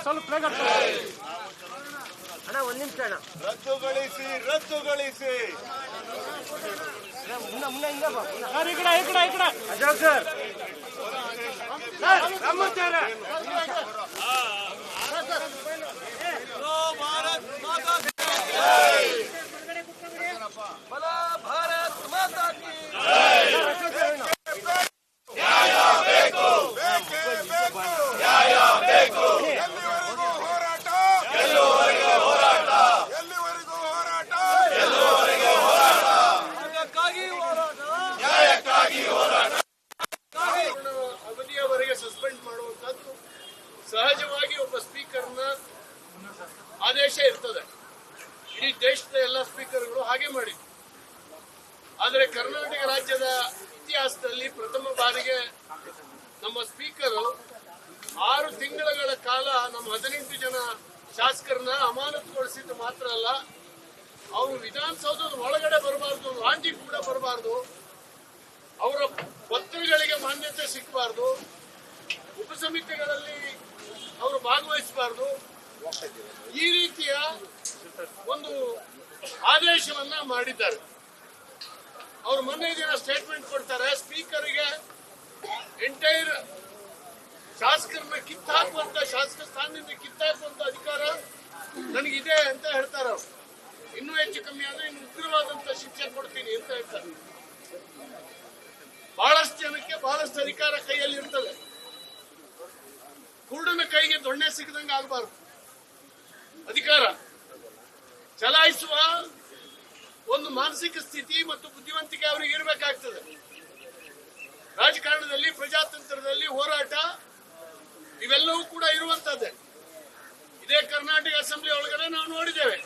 ಸ್ವಲ್ಪ ಬೇಗ ಅಣ್ಣ, ಒಂದ್ ನಿಮಿಷ ಅಣ್ಣ. ರದ್ದುಗೊಳಿಸಿ ರದ್ದುಗೊಳಿಸಿ. ಸರ್ ಈ ಕಡೆ ಅಶೋಕ್ ಸರ್ ರಾಮಚಾರ ಭಾರತ್ ಮಾತಾ ಕಿ ಬಲೋ ಭಾರತ್ ಮಾತಾ ಕಿ ನ್ಯಾಯ ಬೇಕು, ಬೇಕೇ ಬೇಕು, ನ್ಯಾಯ ಬೇಕು. ಎಲ್ಲಿವರೆಗೂ ಹೋರಾಟ, ಎಲ್ಲಿವರೆಗೂ ಹೋರಾಟ, ಎಲ್ಲಿವರೆಗೂ ಹೋರಾಟ, ಎಲ್ಲಿವರೆಗೂ ಹೋರಾಟ, ನ್ಯಾಯಕ್ಕಾಗಿ ಹೋರಾಟ, ನ್ಯಾಯಕ್ಕಾಗಿ ಹೋರಾಟ. ಅವಧಿಯವರೆಗೆ ಸಸ್ಪೆಂಡ್ ಮಾಡುವಂತದ್ದು ಸಹಜವಾಗಿ ಒಬ್ಬ ಸ್ಪೀಕರ್ನ ಆದೇಶ ಇರ್ತದೆ. ಇಡೀ ದೇಶದ ಎಲ್ಲ ಸ್ಪೀಕರ್ಗಳು ಹಾಗೆ ಮಾಡಿದ್ರು. ಆದರೆ ಕರ್ನಾಟಕ ರಾಜ್ಯದ ಇತಿಹಾಸದಲ್ಲಿ ಪ್ರಥಮ ಬಾರಿಗೆ ನಮ್ಮ ಸ್ಪೀಕರು 6 ತಿಂಗಳ ಕಾಲ ನಮ್ಮ 18 ಜನ ಶಾಸಕರನ್ನ ಅಮಾನತುಗೊಳಿಸಿದ್ದು ಮಾತ್ರ ಅಲ್ಲ, ಅವರು ವಿಧಾನಸೌಧದ ಒಳಗಡೆ ಬರಬಾರ್ದು, ಲಾಂಜಿ ಕೂಡ ಬರಬಾರ್ದು, ಅವರ ಪತ್ರಗಳಿಗೆ ಮಾನ್ಯತೆ ಸಿಕ್ಕಬಾರ್ದು, ಉಪಸಮಿತಿಗಳಲ್ಲಿ ಅವರು ಭಾಗವಹಿಸಬಾರ್ದು. ಈ ರೀತಿಯ ಒಂದು ಆದೇಶವನ್ನ ಮಾಡಿದ್ದಾರೆ. ಅವರು ಮೊನ್ನೆ ದಿನ ಸ್ಟೇಟ್ಮೆಂಟ್ ಕೊಡ್ತಾರೆ, ಸ್ಪೀಕರ್ಗೆ ಎಂಟೈರ್ ಶಾಸಕರನ್ನ ಕಿತ್ತಾಕುವಂತ, ಶಾಸಕ ಸ್ಥಾನದಿಂದ ಕಿತ್ತಾಕುವಂತ ಅಧಿಕಾರ ನನಗಿದೆ ಅಂತ ಹೇಳ್ತಾರೆ. ಅವರು ಇನ್ನೂ ಹೆಚ್ಚು ಕಮ್ಮಿ ಆದ್ರೆ ಇನ್ನು ಉಗ್ರವಾದಂತ ಶಿಕ್ಷೆ ಕೊಡ್ತೀನಿ ಅಂತ ಹೇಳ್ತಾರೆ. ಬಹಳಷ್ಟು ಜನಕ್ಕೆ ಬಹಳಷ್ಟು ಅಧಿಕಾರ ಕೈಯಲ್ಲಿ ಇರ್ತದೆ. ಕುರುಡನ ಕೈಗೆ ದೊಣ್ಣೆ ಸಿಗದಂಗೆ ಆಗಬಾರ್ದು. ಅಧಿಕಾರ ಚಲಾಯಿಸುವ ಒಂದು ಮಾನಸಿಕ ಸ್ಥಿತಿ ಮತ್ತು ಬುದ್ಧಿವಂತಿಕೆ ಅವರಿಗೆ ಇರಬೇಕಾಗ್ತದೆ. ರಾಜಕಾರಣದಲ್ಲಿ, ಪ್ರಜಾತಂತ್ರದಲ್ಲಿ ಹೋರಾಟ ಇವೆಲ್ಲವೂ ಕೂಡ ಇರುವಂತದ್ದೇ. ಇದೇ ಕರ್ನಾಟಕ ಅಸೆಂಬ್ಲಿ ಒಳಗಡೆ ನಾವು ನೋಡಿದ್ದೇವೆ.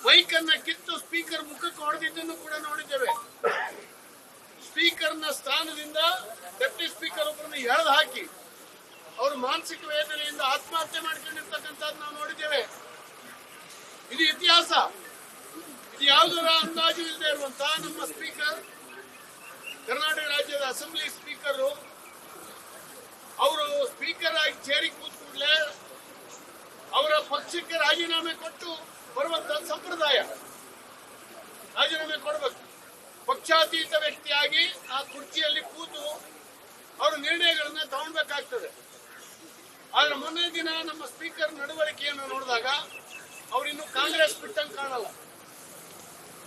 ಮೈಕ್ ಅನ್ನ ಕಿತ್ತು ಸ್ಪೀಕರ್ ಮುಖಕ್ಕೆ ಹೊಡೆದಿದ್ದನ್ನು ಕೂಡ ನೋಡಿದ್ದೇವೆ. ಸ್ಪೀಕರ್ನ ಸ್ಥಾನದಿಂದ ಡೆಪ್ಟಿ ಸ್ಪೀಕರ್ ಒಬ್ಬರನ್ನು ಎಳೆದು ಹಾಕಿ ಅವರು ಮಾನಸಿಕ ವೇದನೆಯಿಂದ ಆತ್ಮಹತ್ಯೆ ಮಾಡ್ಕೊಂಡಿರ್ತಕ್ಕಂಥದ್ದು ನಾವು ನೋಡಿದ್ದೇವೆ. ಇದು ಇತಿಹಾಸ. ಇದು ಯಾವುದರ ಅಂದಾಜು ಇಲ್ಲದೆ ಇರುವಂತಹ ನಮ್ಮ ಸ್ಪೀಕರ್, ಕರ್ನಾಟಕ ರಾಜ್ಯದ ಅಸೆಂಬ್ಲಿ ಸ್ಪೀಕರು, ಅವರು ಸ್ಪೀಕರ್ ಆಗಿ ಚೇರಿಗೆ ಕೂತ ಕೂಡಲೇ ಅವರ ಪಕ್ಷಕ್ಕೆ ರಾಜೀನಾಮೆ ಕೊಟ್ಟು ಬರುವಂತಹ ಸಂಪ್ರದಾಯ. ರಾಜೀನಾಮೆ ಕೊಡಬೇಕು. ಪಕ್ಷಾತೀತ ವ್ಯಕ್ತಿಯಾಗಿ ಆ ಕುರ್ಚಿಯಲ್ಲಿ ಕೂತು ಅವರು ನಿರ್ಣಯಗಳನ್ನ ತಗೊಳ್ಬೇಕಾಗ್ತದೆ. ಆದ್ರೆ ಮೊನ್ನೆ ದಿನ ನಮ್ಮ ಸ್ಪೀಕರ್ ನಡವಳಿಕೆಯನ್ನು ನೋಡಿದಾಗ ಅವರಿನ್ನು ಕಾಂಗ್ರೆಸ್ ಬಿಟ್ಟಂಗೆ ಕಾಣಲ್ಲ.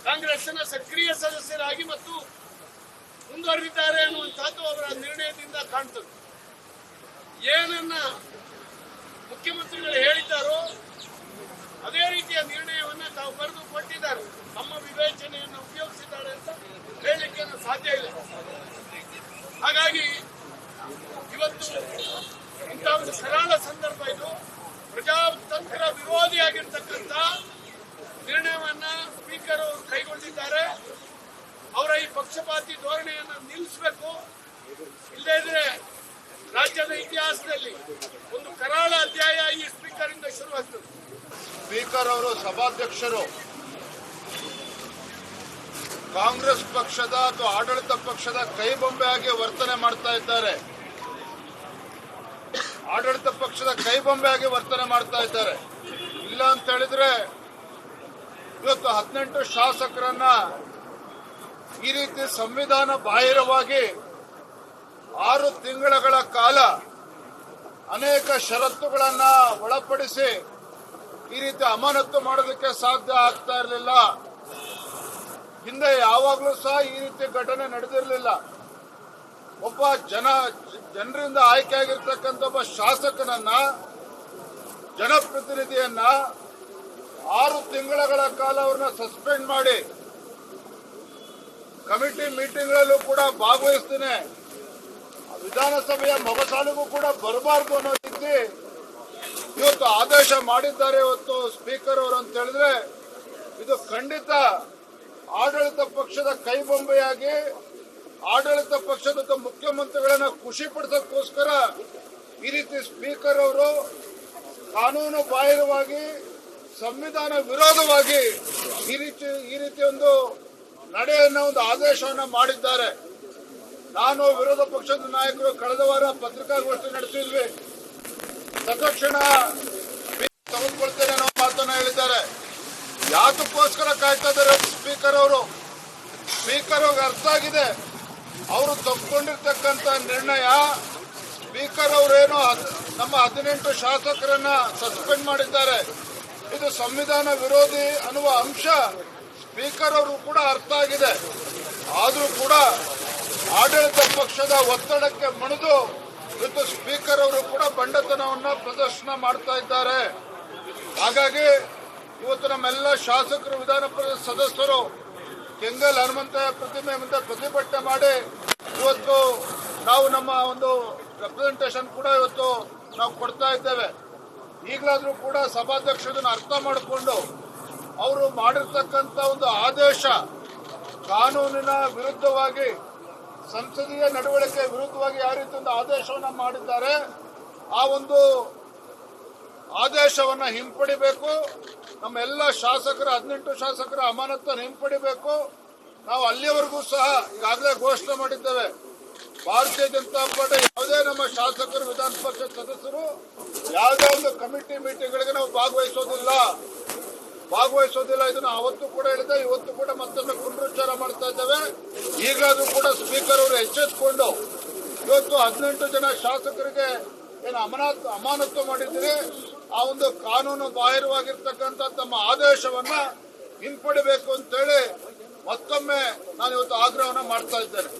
ಕಾಂಗ್ರೆಸ್ನ ಸಕ್ರಿಯ ಸದಸ್ಯರಾಗಿ ಮತ್ತು ಮುಂದುವರೆದಿದ್ದಾರೆ ಅನ್ನುವಂಥದ್ದು ಅವರ ನಿರ್ಣಯದಿಂದ ಕಾಣ್ತದೆ. ಏನನ್ನ ಮುಖ್ಯಮಂತ್ರಿಗಳು ಹೇಳಿದ್ದಾರೋ ಅದೇ ರೀತಿಯ ನಿರ್ಣಯವನ್ನ ತಾವು ಬರೆದು ಕೊಟ್ಟಿದ್ದಾರೆ. ತಮ್ಮ ವಿವೇಚನೆಯನ್ನು ಉಪಯೋಗಿಸಿದ್ದಾರೆ ಅಂತ ಹೇಳಲಿಕ್ಕೆ ಸಾಧ್ಯ ಇಲ್ಲ. ಹಾಗಾಗಿ ಇವತ್ತು ಇಂತಹ ಒಂದು ಸರಳ ಸಂದರ್ಭ ಇದು. ಪ್ರಜಾತಂತ್ರ ವಿರೋಧಿಯಾಗಿರ್ತಕ್ಕಂಥ ನಿರ್ಣಯವನ್ನ ಸ್ಪೀಕರ್ ಅವರು ಕೈಗೊಂಡಿದ್ದಾರೆ. ಅವರ ಈ ಪಕ್ಷಪಾತಿ ಧೋರಣೆಯನ್ನು ನಿಲ್ಲಿಸಬೇಕು. ಇಲ್ಲದೇ ಇದ್ರೆ ರಾಜ್ಯದ ಇತಿಹಾಸದಲ್ಲಿ ಒಂದು ಕರಾಳ ಅಧ್ಯಾಯ ಈ ಸ್ಪೀಕರ್ ಇಂದ ಶುರುವಾಗ್ತದೆ. ಸ್ಪೀಕರ್ ಅವರು ಸಭಾಧ್ಯಕ್ಷರು ಕಾಂಗ್ರೆಸ್ ಪಕ್ಷದ ಅಥವಾ ಆಡಳಿತ ಪಕ್ಷದ ಕೈಬೊಂಬೆಯಾಗಿ ವರ್ತನೆ ಮಾಡ್ತಾ ಇದ್ದಾರೆ. ಆಡಳಿತ ಪಕ್ಷದ ಕೈಬೊಂಬೆಯಾಗಿ ವರ್ತನೆ ಮಾಡ್ತಾ ಇದ್ದಾರೆ. ಇಲ್ಲ ಅಂತ ಹೇಳಿದ್ರೆ ಇವತ್ತು 18 ಶಾಸಕರನ್ನ ಈ ರೀತಿ ಸಂವಿಧಾನ ಬಾಹಿರವಾಗಿ 6 ತಿಂಗಳ ಕಾಲ ಅನೇಕ ಷರತ್ತುಗಳನ್ನ ಒಳಪಡಿಸಿ ಈ ರೀತಿ ಅಮಾನತು ಮಾಡೋದಕ್ಕೆ ಸಾಧ್ಯ ಆಗ್ತಾ ಇರಲಿಲ್ಲ. ಹಿಂದೆ ಯಾವಾಗಲೂ ಸಹ ಈ ರೀತಿ ಘಟನೆ ನಡೆದಿರಲಿಲ್ಲ. ಒಬ್ಬ ಜನರಿಂದ ಆಯ್ಕೆಯಾಗಿರ್ತಕ್ಕಂಥ ಒಬ್ಬ ಶಾಸಕನನ್ನ, ಜನಪ್ರತಿನಿಧಿಯನ್ನ 6 ತಿಂಗಳ ಕಾಲ ಅವ್ರನ್ನ ಸಸ್ಪೆಂಡ್ ಮಾಡಿ ಕಮಿಟಿ ಮೀಟಿಂಗ್ಗಳಲ್ಲೂ ಕೂಡ ಭಾಗವಹಿಸ್ತೇನೆ, ವಿಧಾನಸಭೆಯ ಮೊಗಸಾಲಿಗೂ ಕೂಡ ಬರಬಾರ್ದು ಅನ್ನೋ ರೀತಿ ಇವತ್ತು ಆದೇಶ ಮಾಡಿದ್ದಾರೆ ಇವತ್ತು ಸ್ಪೀಕರ್ ಅವರು ಅಂತ ಹೇಳಿದ್ರೆ ಇದು ಖಂಡಿತ ಆಡಳಿತ ಪಕ್ಷದ ಕೈಬೊಂಬೆಯಾಗಿ ಆಡಳಿತ ಪಕ್ಷದ ಮುಖ್ಯಮಂತ್ರಿಗಳನ್ನ ಖುಷಿ ಪಡಿಸೋಕ್ಕೋಸ್ಕರ ಈ ರೀತಿ ಸ್ಪೀಕರ್ ಅವರು ಕಾನೂನು ಬಾಹಿರವಾಗಿ ಸಂವಿಧಾನ ವಿರೋಧವಾಗಿ ಈ ರೀತಿ ಒಂದು ನಡೆಯನ್ನ ಒಂದು ಆದೇಶವನ್ನ ಮಾಡಿದ್ದಾರೆ. ನಾನು ವಿರೋಧ ಪಕ್ಷದ ನಾಯಕರು ಕಳೆದ ವಾರ ಪತ್ರಿಕಾಗೋಷ್ಠಿ ನಡೆಸಿದ್ವಿ. ತಕ್ಷಣ ತೆಗೆದುಕೊಳ್ತೇನೆ ಅನ್ನೋ ಮಾತನ್ನ ಹೇಳಿದ್ದಾರೆ. ಯಾತಕ್ಕೋಸ್ಕರ ಕಾಯ್ತಾ ಇದ್ದಾರೆ ಸ್ಪೀಕರ್ ಅವರು? ಸ್ಪೀಕರ್ ಅವ್ರಿಗೆ ಅರ್ಥ ಆಗಿದೆ ಅವರು ತಗೊಂಡಿರ್ತಕ್ಕಂಥ ನಿರ್ಣಯ. ಸ್ಪೀಕರ್ ಅವರೇನು ನಮ್ಮ 18 ಶಾಸಕರನ್ನ ಸಸ್ಪೆಂಡ್ ಮಾಡಿದ್ದಾರೆ, ಇದು ಸಂವಿಧಾನ ವಿರೋಧಿ ಅನ್ನುವ ಅಂಶ ಸ್ಪೀಕರ್ ಅವರು ಕೂಡ ಅರ್ಥ ಆಗಿದೆ. ಆದರೂ ಕೂಡ ಆಡಳಿತ ಪಕ್ಷದ ಒತ್ತಡಕ್ಕೆ ಮಣಿದು ಇವತ್ತು ಸ್ಪೀಕರ್ ಅವರು ಕೂಡ ಬಂಡತನವನ್ನ ಪ್ರದರ್ಶನ ಮಾಡ್ತಾ ಇದ್ದಾರೆ. ಹಾಗಾಗಿ ಇವತ್ತು ನಮ್ಮೆಲ್ಲ ಶಾಸಕರು, ವಿಧಾನ ಪರಿಷತ್ ಸದಸ್ಯರು ಕೆಂಗಲ್ ಹನುಮಂತಯ್ಯ ಪ್ರತಿಮೆ ಮುಂದೆ ಪ್ರತಿಭಟನೆ ಮಾಡಿ ಇವತ್ತು ನಾವು ನಮ್ಮ ಒಂದು ರೆಪ್ರೆಸೆಂಟೇಷನ್ ಕೂಡ ಇವತ್ತು ನಾವು ಕೊಡ್ತಾ ಇದ್ದೇವೆ. ಈಗಲಾದ್ರೂ ಕೂಡ ಸಭಾಧ್ಯಕ್ಷರನ್ನ ಅರ್ಥ ಮಾಡಿಕೊಂಡು ಅವರು ಮಾಡಿರ್ತಕ್ಕಂಥ ಒಂದು ಆದೇಶ ಕಾನೂನಿನ ವಿರುದ್ಧವಾಗಿ, ಸಂಸದೀಯ ನಡವಳಿಕೆ ವಿರುದ್ಧವಾಗಿ ಯಾವ ರೀತಿ ಒಂದು ಆದೇಶವನ್ನ ಮಾಡಿದ್ದಾರೆ, ಆ ಒಂದು ಆದೇಶವನ್ನ ಹಿಂಪಡಿಬೇಕು. ನಮ್ಮ ಎಲ್ಲ ಶಾಸಕರ 18 ಶಾಸಕರ ಅಮಾನತನ್ನು ಹಿಂಪಡಿಬೇಕು. ನಾವು ಅಲ್ಲಿಯವರೆಗೂ ಸಹ ಈಗಾಗಲೇ ಘೋಷಣೆ ಮಾಡಿದ್ದೇವೆ, ಭಾರತೀಯ ಜನತಾ ಪಾರ್ಟಿ ಯಾವುದೇ ನಮ್ಮ ಶಾಸಕರು, ವಿಧಾನ ಪರಿಷತ್ ಸದಸ್ಯರು ಯಾವುದೇ ಒಂದು ಕಮಿಟಿ ಮೀಟಿಂಗ್ಗಳಿಗೆ ನಾವು ಭಾಗವಹಿಸೋದಿಲ್ಲ. ಇದನ್ನು ಅವತ್ತು ಕೂಡ ಹೇಳಿದೆ, ಇವತ್ತು ಕೂಡ ಮತ್ತೊಮ್ಮೆ ಪುನರುಚ್ಚಾರ ಮಾಡ್ತಾ ಇದ್ದೇವೆ. ಈಗಲಾದ್ರೂ ಕೂಡ ಸ್ಪೀಕರ್ ಅವರು ಎಚ್ಚೆತ್ತುಕೊಂಡು ಇವತ್ತು 18 ಜನ ಶಾಸಕರಿಗೆ ಏನು ಅಮಾನತು ಮಾಡಿದ್ದೀರಿ, ಆ ಒಂದು ಕಾನೂನು ಬಾಹಿರವಾಗಿರ್ತಕ್ಕಂಥ ತಮ್ಮ ಆದೇಶವನ್ನ ಹಿಂಪಡಿಬೇಕು ಅಂತೇಳಿ ಮತ್ತೊಮ್ಮೆ ನಾನು ಇವತ್ತು ಆಗ್ರಹವನ್ನ ಮಾಡ್ತಾ ಇದ್ದೇನೆ.